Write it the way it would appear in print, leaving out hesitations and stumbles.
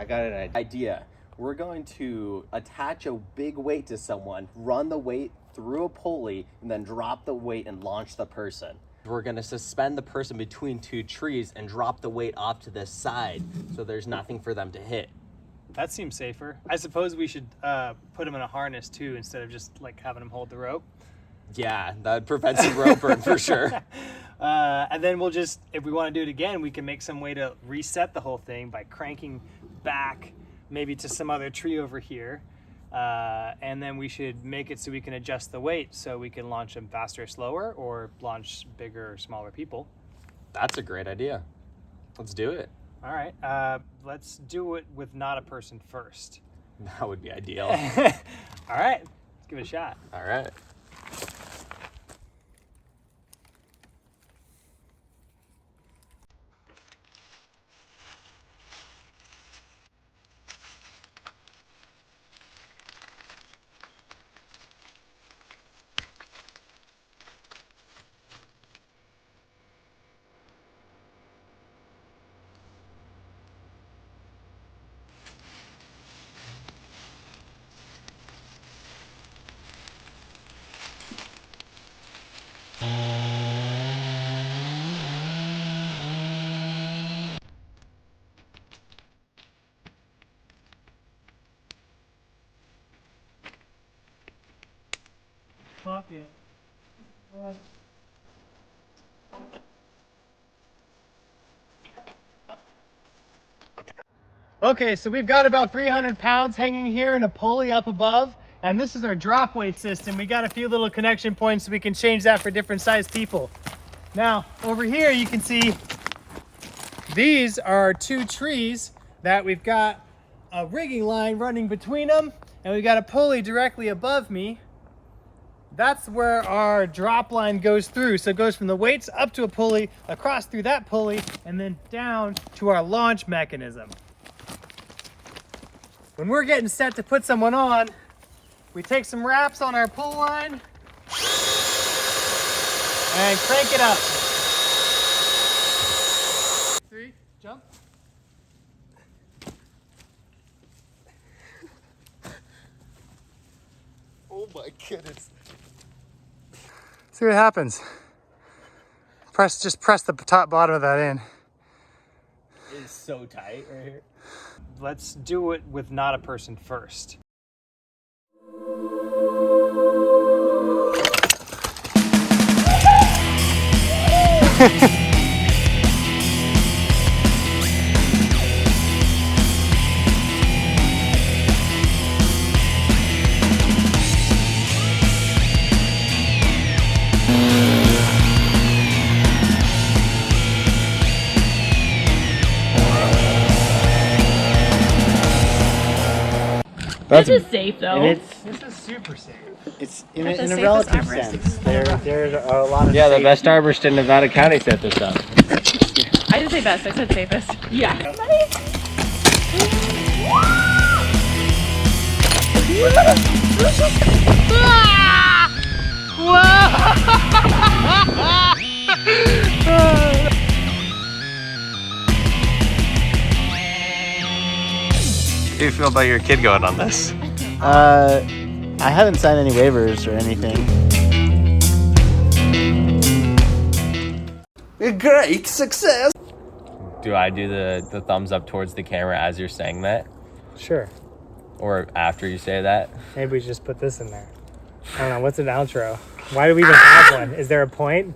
got an idea. We're going to attach a big weight to someone, run the weight through a pulley, and then drop the weight and launch the person. We're gonna suspend the person between two trees and drop the weight off to the side so there's nothing for them to hit. That seems safer. I suppose we should put him in a harness too instead of just like having him hold the rope. Yeah, that prevents some rope burn for sure. And then we'll just, if we want to do it again, we can make some way to reset the whole thing by cranking back maybe to some other tree over here. And then we should make it so we can adjust the weight so we can launch them faster or slower or launch bigger or smaller people. That's a great idea. Let's do it. All right. Let's do it with not a person first. That would be ideal. All right. Let's give it a shot. All right. Fuck it. Okay, so we've got about 300 pounds hanging here in a pulley up above, and this is our drop weight system. We got a few little connection points so we can change that for different sized people. Now, over here you can see these are two trees that we've got a rigging line running between them, and we've got a pulley directly above me. That's where our drop line goes through. So it goes from the weights up to a pulley, across through that pulley, and then down to our launch mechanism. When we're getting set to put someone on, we take some wraps on our pull line and crank it up. 3, jump. Oh my goodness. See what happens. Just press the top bottom of that in. It's so tight right here. Let's do it with not a person first. This is safe though. This is super safe. It's in That's a the relative safest sense. There's a lot of Yeah, the safety. best arborist in Nevada County set this up. I didn't say best, I said safest. Yeah. How do you feel about your kid going on this? I haven't signed any waivers or anything. A great success! Do I do the thumbs up towards the camera as you're saying that? Sure. Or after you say that? Maybe we just put this in there. I don't know. What's an outro? Why do we even have one? Is there a point?